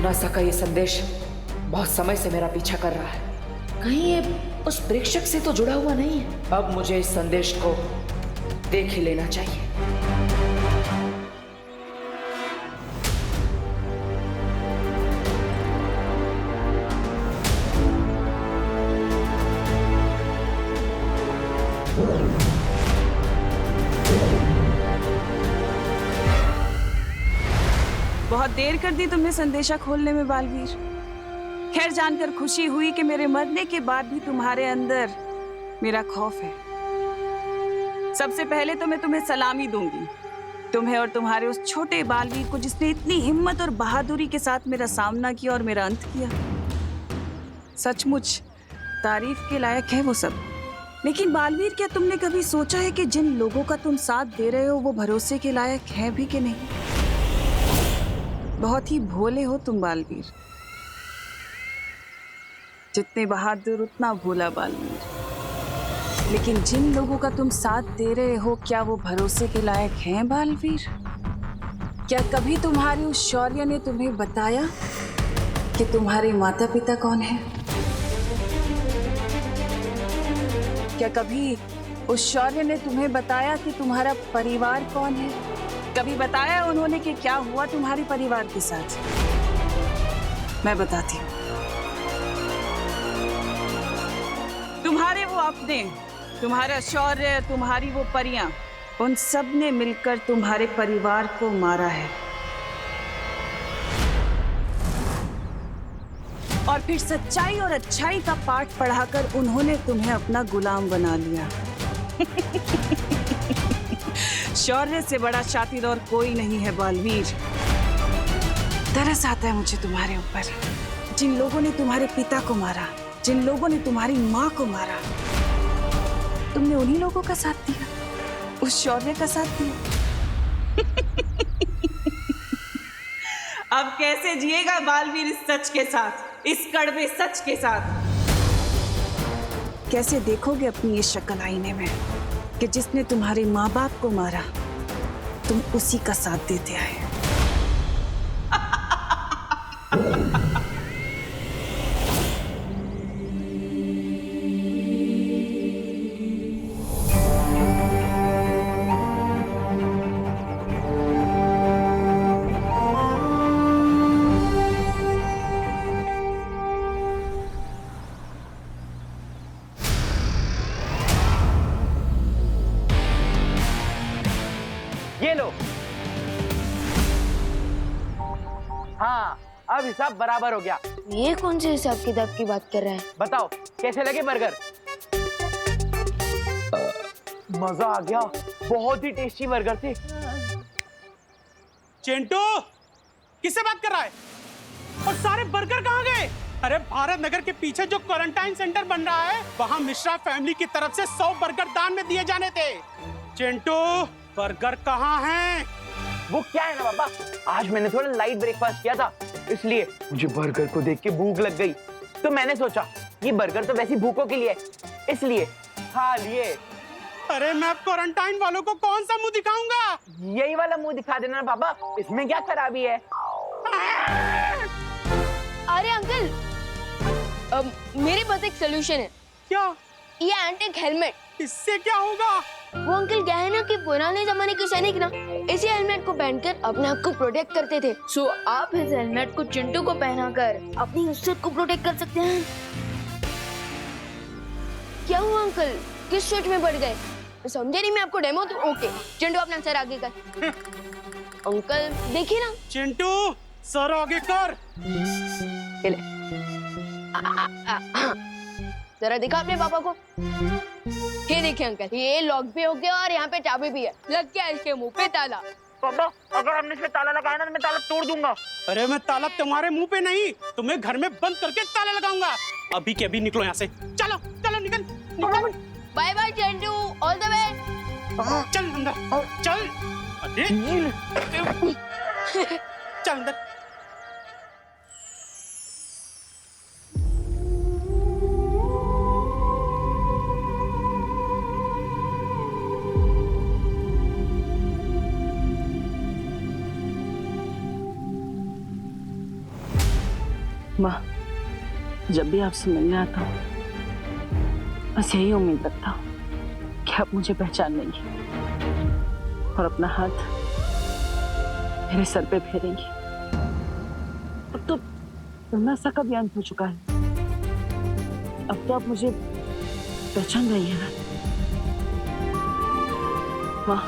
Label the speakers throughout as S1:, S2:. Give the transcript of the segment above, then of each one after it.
S1: ना सका ये संदेश बहुत समय से मेरा पीछा कर रहा है। कहीं ये उस प्रेषक से तो जुड़ा हुआ नहीं है। अब मुझे इस संदेश को देख ही लेना चाहिए।
S2: बहुत देर कर दी तुमने संदेशा खोलने में बालवीर। खैर, जानकर खुशी हुई कि मेरे मरने के बाद भी तुम्हारे अंदर मेरा खौफ है। सबसे पहले तो मैं तुम्हें सलामी दूंगी, तुम्हें और तुम्हारे उस छोटे बालवीर को जिसने इतनी हिम्मत और बहादुरी के साथ मेरा सामना किया और मेरा अंत किया। सचमुच तारीफ के लायक है वो सब। लेकिन बालवीर, क्या तुमने कभी सोचा है कि जिन लोगों का तुम साथ दे रहे हो वो भरोसे के लायक हैं भी कि नहीं? बहुत ही भोले हो तुम बालवीर। जितने बहादुर उतना भोला बालवीर। लेकिन जिन लोगों का तुम साथ दे रहे हो, क्या वो भरोसे के लायक हैं बालवीर? क्या कभी तुम्हारे उस शौर्य ने तुम्हें बताया कि तुम्हारे माता पिता कौन हैं? क्या कभी उस शौर्य ने तुम्हें बताया कि तुम्हारा परिवार कौन है? कभी बताया उन्होंने कि क्या हुआ तुम्हारे परिवार के साथ? मैं बताती हूँ। तुम्हारे वो अपने, तुम्हारा शौर्य, तुम्हारी वो परियां, उन सब ने मिलकर तुम्हारे परिवार को मारा है। और फिर सच्चाई और अच्छाई का पाठ पढ़ाकर उन्होंने तुम्हें अपना गुलाम बना लिया। शौर्य से बड़ा शातिर और कोई नहीं है बालवीर। तरस आता है मुझे तुम्हारे ऊपर। जिन लोगों ने तुम्हारे पिता को मारा, जिन लोगों ने तुम्हारी माँ को मारा, तुमने उन्हीं लोगों का साथ दिया, उस शौर्य का साथ दिया। अब कैसे जिएगा बालवीर इस सच के साथ, इस कड़वे सच के साथ? कैसे देखोगे अपनी ये शक्ल आईने में कि जिसने तुम्हारे माँ बाप को मारा, तुम उसी का साथ देते आए।
S3: ये लो। हाँ, अब हिसाब बराबर हो गया।
S4: ये कौन से हिसाब किताब की बात कर रहे हैं?
S3: बताओ कैसे लगे बर्गर? मजा आ गया, बहुत ही टेस्टी बर्गर थे।
S5: चिंटू, किससे बात कर रहा है? और सारे बर्गर कहाँ गए? अरे भारत नगर के पीछे जो क्वारंटाइन सेंटर बन रहा है, वहाँ मिश्रा फैमिली की तरफ से 100 बर्गर दान में दिए जाने थे। चिंटू, बर्गर कहाँ हैं?
S3: वो क्या है ना बाबा, आज मैंने थोड़ा लाइट ब्रेकफास्ट किया था, इसलिए मुझे बर्गर को देख के भूख लग गई। तो मैंने सोचा ये बर्गर तो वैसी भूखों के लिए है, इसलिए खा लिए।
S5: अरे मैं क्वारंटाइन वालों को कौन सा मुंह दिखाऊंगा?
S3: यही वाला मुंह दिखा देना बाबा, इसमें क्या खराबी है?
S4: अरे अंकल, मेरे पास एक सोल्यूशन है।
S5: क्या?
S4: ये एंटिक हेलमेट।
S5: इससे क्या होगा?
S4: वो अंकल क्या है ना कि पुराने जमाने के सैनिक ना इसी हेलमेट को पहनकर अपने आप को प्रोटेक्ट करते थे। सो आप इस हेलमेट को चिंटू को पहनाकर अपनी इज्जत को प्रोटेक्ट कर सकते हैं। क्या हुआ अंकल, किस सोच में पड़ गए? समझे नहीं मैं आपको डेमो दूं? ओके चिंटू अपना सर आगे कर। अंकल देखिए ना।
S5: चिंटू सर आगे कर।
S4: जरा दिखा अपने पापा को। ये देखिए अंकल, ये लॉक भी हो गया और यहाँ पे चाबी भी है। लग गया इसके मुंह पे ताला।
S3: पापा अगर हमने इसमें ताला लगाया ना तो मैं ताला तोड़ दूंगा।
S5: अरे मैं ताला तुम्हारे मुंह पे नहीं, तुम्हें घर में बंद करके ताला लगाऊंगा। अभी के अभी निकलो यहाँ से। चलो चलो निकल।
S4: Bye bye Chintu, all the way.
S5: चल अंदर चल। अरे चल अंदर।
S2: माँ, जब भी आपसे मिलने आता हूँ बस यही उम्मीद रखता हूँ कि आप मुझे पहचान लेंगी और अपना हाथ मेरे सर पे फेरेंगी। अब तो तमन्ना का भी अंत हो चुका है। अब तो आप मुझे पहचान रही है ना माँ?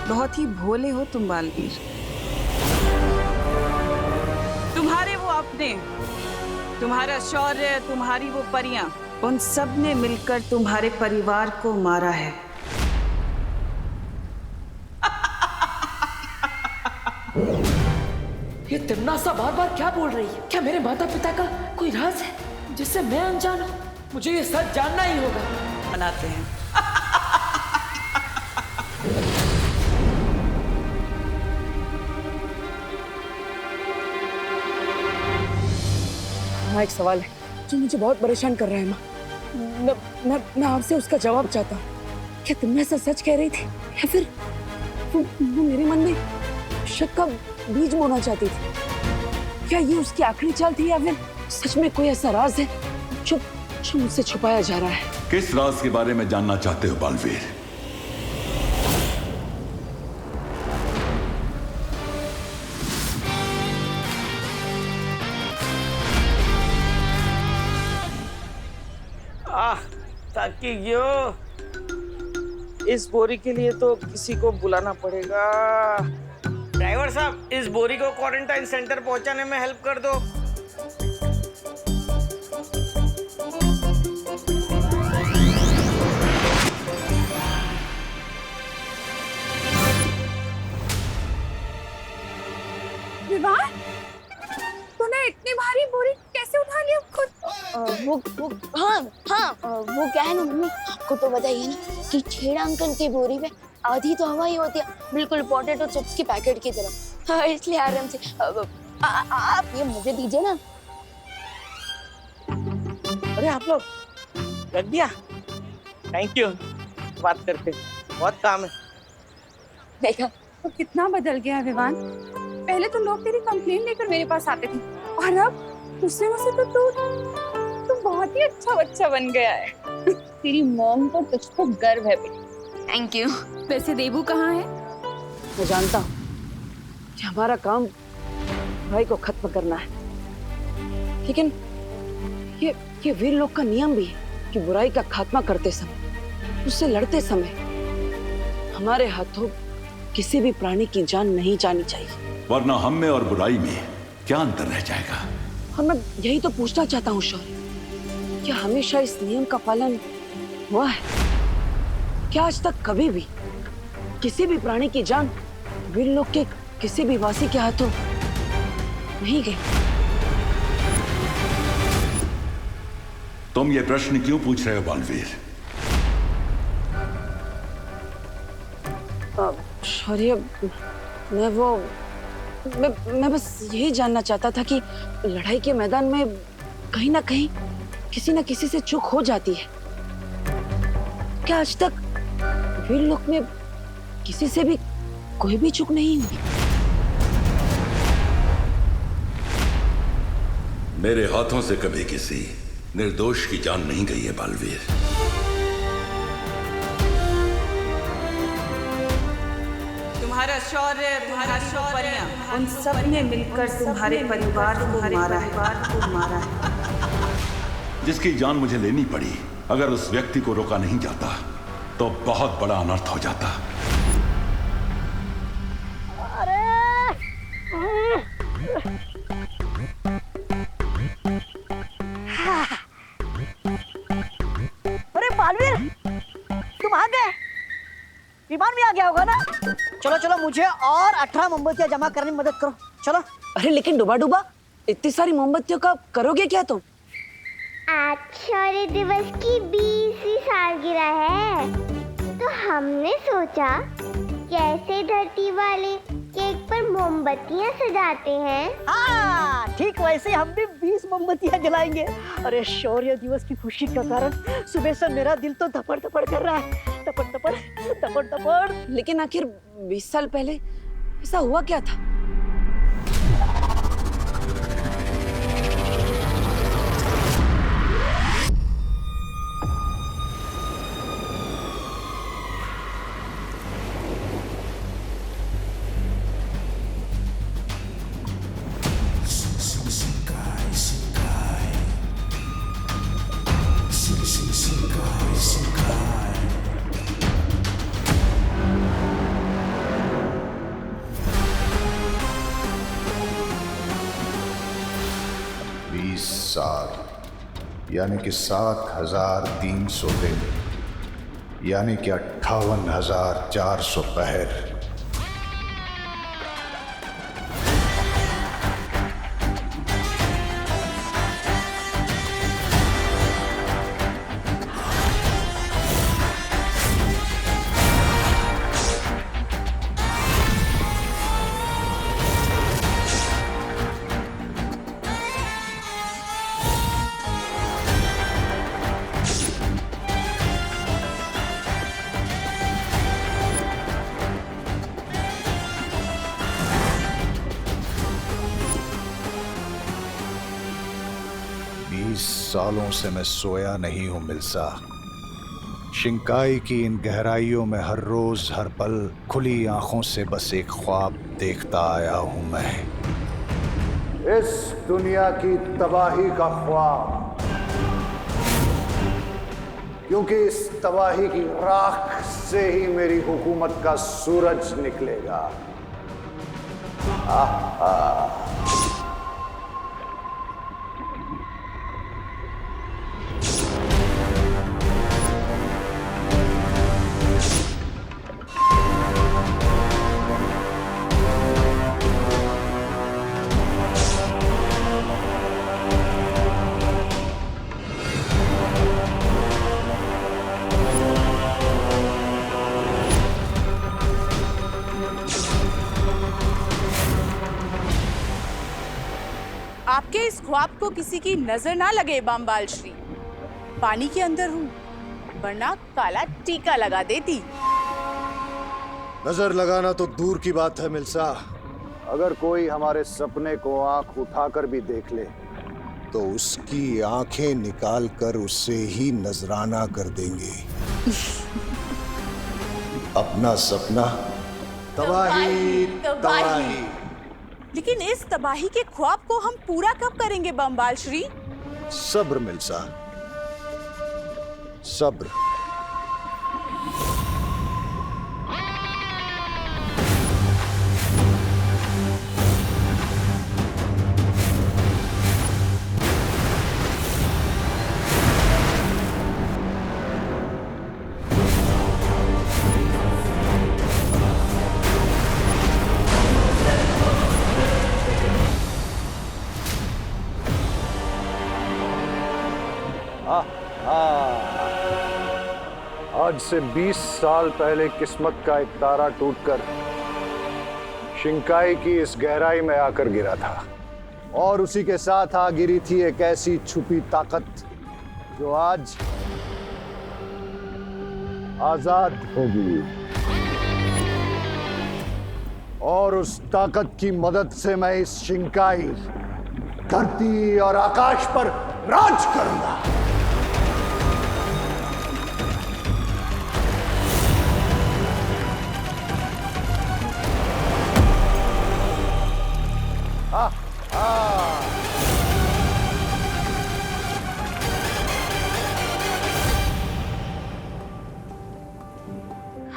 S2: बहुत ही भोले हो तुम बालवीर। तुम्हारे वो अपने, तुम्हारा शौर्य, तुम्हारी वो परियां, उन सब ने मिलकर तुम्हारे परिवार को मारा है।
S1: ये तिम्नासा बार बार क्या बोल रही है? क्या मेरे माता पिता का कोई राज है जिससे मैं अनजान हूँ? मुझे ये सच जानना ही होगा।
S2: बनाते हैं।
S6: हाँ, एक सवाल है जो मुझे बहुत परेशान कर रहा है माँ। मैं आपसे उसका जवाब चाहता हूँ। क्या तुमने ऐसा सच कह रही थी या फिर वो मेरे मन में शक का बीज बोना चाहती थी? क्या ये उसकी आखिरी चाल थी या फिर सच में कोई ऐसा राज है जो मुझसे छुपाया जा रहा है?
S7: किस राज के बारे में जानना चाहते हो बालवीर?
S8: ताकि यो इस बोरी के लिए तो किसी को बुलाना पड़ेगा। ड्राइवर साहब, इस बोरी को क्वारंटाइन सेंटर पहुंचाने में हेल्प कर दो।
S6: विवाह, तूने इतनी भारी बोरी कैसे उठा लिया खुद?
S4: वो क्या है ना मम्मी, आपको तो बताइए ना कि छेड़ा अंकल की बोरी में आधी तो हवा ही होती है, बिल्कुल पोटैटो चिप्स की पैकेट की तरह। हाँ, इसलिए आराम से आप ये मुझे दीजिए ना।
S8: अरे आप लोग रख दिया, थैंक यू। बात करते बहुत काम है।
S4: देखा
S6: तो कितना बदल गया है विवान। पहले तो लोग तेरी कंप्लेन लेकर मेरे पास आते थे और अब दूसरे में से तो तू बहुत ही अच्छा बच्चा बन गया है। तेरी मॉम को तुझको गर्व है बेटी।
S4: Thank you.
S6: वैसे देबू कहाँ है?
S1: मैं जानता हूँ कि हमारा काम भाई को खत्म करना है, लेकिन ये वीर लोग का नियम भी है कि बुराई का खात्मा करते समय, उससे लड़ते समय हमारे हाथों किसी भी प्राणी की जान नहीं जानी चाहिए,
S7: वरना हम में और बुराई में क्या अंतर रह जाएगा?
S1: और मैं यही तो पूछना चाहता हूँ शौर्य, क्या हमेशा इस नियम का पालन हुआ है? क्या आज तक कभी भी किसी भी प्राणी की जान वीर लोग के किसी भी वासी के हाथों नहीं गई?
S7: तुम ये प्रश्न क्यों पूछ रहे हो बालवीर?
S1: शौर्य, मैं बस यही जानना चाहता था कि लड़ाई के मैदान में कहीं ना कहीं किसी न किसी से चूक हो जाती है। क्या आज तक वीर लोक में किसी से भी कोई भी चूक नहीं हुई?
S7: मेरे हाथों से कभी किसी निर्दोष की जान नहीं गई है बालवीर।
S2: तुम्हारा शौर्य, तुम्हारा परियां, उन सब ने मिलकर तुम्हारे परिवार को मारा है।
S7: जिसकी जान मुझे लेनी पड़ी, अगर उस व्यक्ति को रोका नहीं जाता तो बहुत बड़ा अनर्थ हो जाता।
S9: अरे बालवीर, तुम आ गए? विमान भी आ गया होगा ना? चलो चलो, मुझे और 18 मोमबत्तियां जमा करने में मदद करो। चलो।
S1: अरे लेकिन डूबा डूबा इतनी सारी मोमबत्तियों का करोगे क्या तुम?
S10: आज शौर्य दिवस की 20वीं सालगिरह है, तो हमने सोचा कैसे धरती वाले केक पर मोमबत्तियां सजाते हैं।
S9: हाँ, ठीक वैसे हम भी 20 मोमबत्तियां जलाएंगे। अरे शौर्य दिवस की खुशी का कारण सुबह से मेरा दिल तो धपड़ धपड़ कर रहा है, धपड़ धपड़ धपड़ धपड़।
S1: लेकिन आखिर 20 साल पहले ऐसा हुआ क्या था?
S11: साल यानी कि 7,300 दिन, यानी कि 58,400 पहर। सालों से मैं सोया नहीं हूं मिल्सा। शिंकाई की इन गहराइयों में हर रोज हर पल खुली आंखों से बस एक ख्वाब देखता आया हूं मैं।
S12: इस दुनिया की तबाही का ख्वाब, क्योंकि इस तबाही की राख से ही मेरी हुकूमत का सूरज निकलेगा।
S13: आपके इस ख्वाब को किसी की नजर ना लगे बामबाल श्री। पानी के अंदर हूँ, वरना काला टीका लगा देती।
S12: नजर लगाना तो दूर की बात है मिल्सा, अगर कोई हमारे सपने को आंख उठाकर भी देख ले तो उसकी आंखें निकाल कर उससे ही नजराना कर देंगे। अपना सपना तबाही तबाही।
S13: लेकिन इस तबाही के ख्वाब को हम पूरा कब करेंगे बामबाल श्री?
S12: सब्र मिल्सा, सब्र। आज से 20 साल पहले किस्मत का एक तारा टूटकर शिंकाई की इस गहराई में आकर गिरा था, और उसी के साथ आ गिरी थी एक ऐसी छुपी ताकत जो आज आजाद होगी। और उस ताकत की मदद से मैं इस शिंकाई, धरती और आकाश पर राज करूंगा।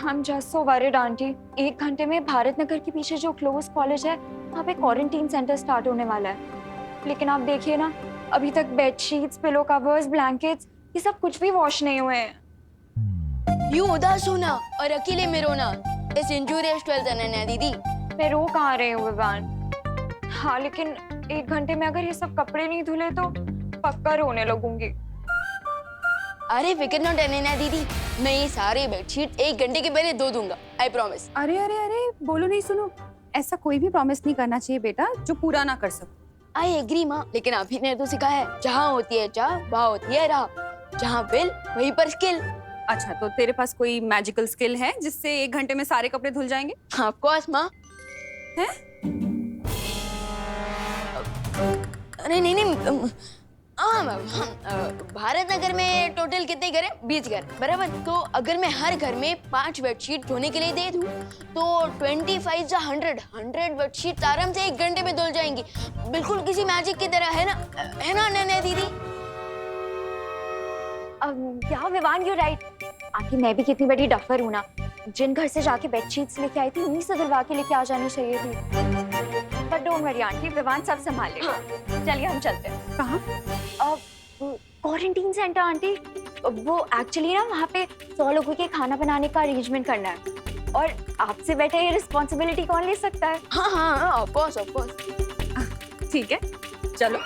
S14: I'm just so worried, aunty. 1 घंटे में भारत नगर के पीछे जो क्लोज कॉलेज है वहाँ पे क्वारंटीन सेंटर स्टार्ट होने वाला है। लेकिन आप देखिए ना, अभी तक बेडशीट्स, पिलो कवर्स, ब्लैंकेट्स, ये सब कुछ भी वॉश नहीं हुए हैं।
S4: यूं उदास होना और अकेले में रोना इस इंजूरियस 12th अनन्या दीदी।
S14: मैं रो कहाँ रही हूँ विवान? हाँ, लेकिन 1 घंटे में अगर ये सब कपड़े नहीं धुले तो पक्का रोने लगूंगी।
S4: अरे फिक्र न डरना दीदी, मैं ये सारे बेडशीट 1 घंटे के पहले धो दूंगा, आई प्रॉमिस।
S13: अरे अरे अरे बोलो नहीं, सुनो, ऐसा कोई भी प्रॉमिस नहीं करना चाहिए बेटा जो पूरा ना कर सको।
S4: आई एग्री माँ, लेकिन आप ही ने तो सिखाया है, जहाँ होती है चाह वहाँ होती है राह, जहाँ बिल वहीं पर स्किल।
S13: अच्छा, तो तेरे पास कोई मैजिकल स्किल है जिससे 1 घंटे में सारे कपड़े धुल जाएंगे?
S4: ऑफ कोर्स माँ।
S13: है?
S4: अरे नहीं, हाँ भारत नगर में टोटल कितने घर हैं? 20 घर, बराबर। तो अगर मैं हर घर में 5 बेडशीट धोने के लिए दे दूं, तो 25 या 100 बेडशीट आराम से 1 घंटे में धुल जाएंगी, बिल्कुल किसी मैजिक की तरह, है ना नैना दीदी?
S14: या विवान, यू राइट। आखिर मैं भी कितनी बड़ी डफर हूँ ना, जिन घर से जाके बेडशीट्स लेके आई थी उन्हीं से धुलवा के लेके आ जानी चाहिए थी। But don't worry aunty, Vivaan सब संभाल लेगा। चलिए हम चलते हैं।
S13: कहाँ?
S14: Quarantine centre aunty. वो एक्चुअली ना वहाँ पे 100 लोगों के खाना बनाने का अरेंजमेंट करना है, और आपसे बेटर ये रिस्पॉन्सिबिलिटी कौन ले सकता है?
S4: हाँ, ऑफ कोर्स।
S13: ठीक है, चलो।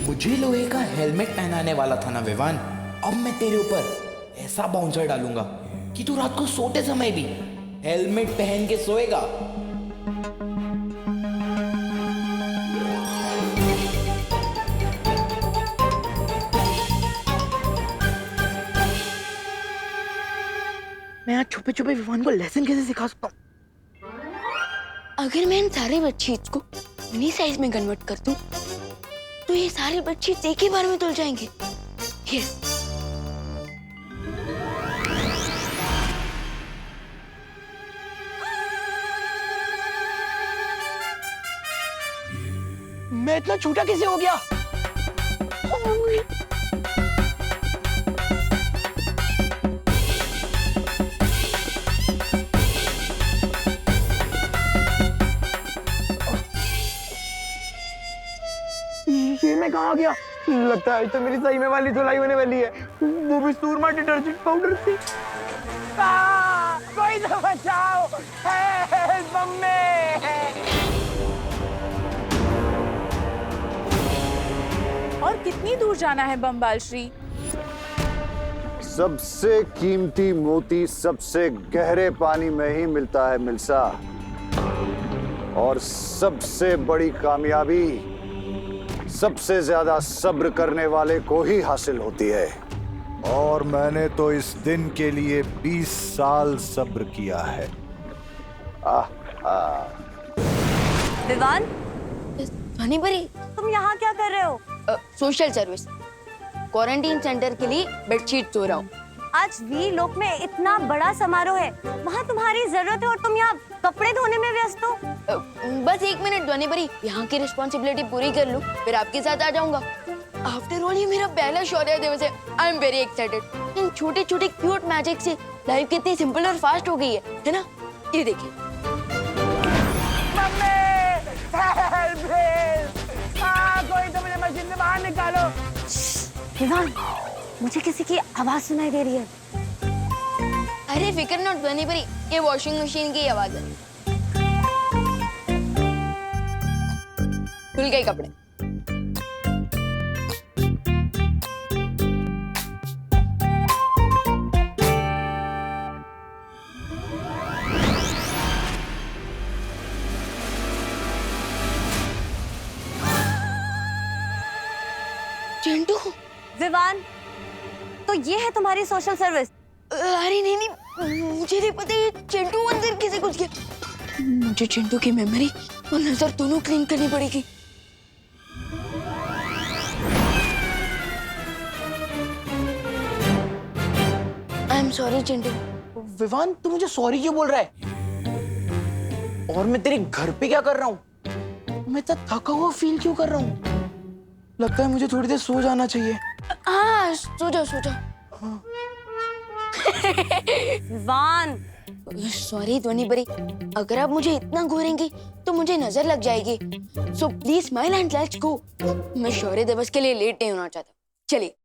S3: मुझे लोहे का हेलमेट पहनाने वाला था ना विवान। अब मैं तेरे ऊपर ऐसा बाउंसर डालूंगा कि तू रात को सोते समय भी हेलमेट पहन के सोएगा। मैं आज छुपे छुपे विवान को लेसन कैसे सिखा सकता हूँ?
S4: अगर मैं इन सारे बेडशीट्स को मिनी साइज में कन्वर्ट कर दूं, तो ये सारे बेडशीट्स एक ही बार में धुल जाएंगे। यस।
S3: मैं इतना छोटा कैसे हो गया? ये मैं कहाँ गया? लगता है तो मेरी सही में वाली धुलाई होने वाली है, वो भी सूरमा डिटर्जेंट पाउडर से। कोई तो बचाओ, हेल्प मम्मी।
S13: और कितनी दूर जाना है बमबाल श्री?
S12: सबसे कीमती मोती सबसे गहरे पानी में ही मिलता है मिल्सा, और सबसे बड़ी कामयाबी सबसे ज्यादा सब्र करने वाले को ही हासिल होती है।
S11: और मैंने तो इस दिन के लिए 20 साल सब्र किया है।
S13: विवान,
S4: ध्वनि परी,
S13: तुम यहाँ क्या कर रहे हो?
S4: सोशल सर्विस, क्वारंटीन सेंटर के लिए बेडशीट धो रहा हूँ।
S13: आज वी लोक में इतना बड़ा समारोह है, वहाँ तुम्हारी जरूरत है और तुम यहाँ कपड़े धोने में व्यस्त हो।
S4: बस 1 मिनट ध्वनि परी, यहाँ की रिस्पॉन्सिबिलिटी पूरी कर लूँ, फिर आपके साथ आ जाऊंगा। आफ्टर ऑल ये मेरा पहला शौर्य दिवस है। I am very excited. इन छोटे छोटे क्यूट मैजिक से लाइफ कितनी सिंपल और फास्ट हो गई है ना? ये देखिए।
S3: कोई तो मुझे मशीन से बाहर निकालो।
S13: विवान, मुझे किसी की आवाज सुनाई दे रही है।
S4: अरे फिक्र नॉट ध्वनि परी, ये वॉशिंग मशीन की आवाज है। धुल गए कपड़े। चिंटू।
S13: विवान, तो ये है तुम्हारी सोशल सर्विस?
S4: अरे नहीं, मुझे नहीं पता ये चिंटू अंदर किसे घुस गया। मुझे चिंटू की मेमोरी और नजर दोनों क्लीन करनी पड़ेगी। I am sorry Chintu.
S3: Vivaan, तू मुझे सॉरी क्यों बोल रहा है? और मैं तेरे घर पे क्या कर रहा हूँ? मैं इतना थका हुआ फील क्यों कर रहा हूँ? लगता है मुझे थोड़ी देर सो जाना चाहिए।
S4: हाँ सो जाओ सो जाओ। वान सॉरी ध्वनि बरी, अगर आप मुझे इतना घूरेंगी तो मुझे नजर लग जाएगी। So please smile and let's go. मैं शौर्य दिवस के लिए लेट नहीं होना चाहता। चलिए।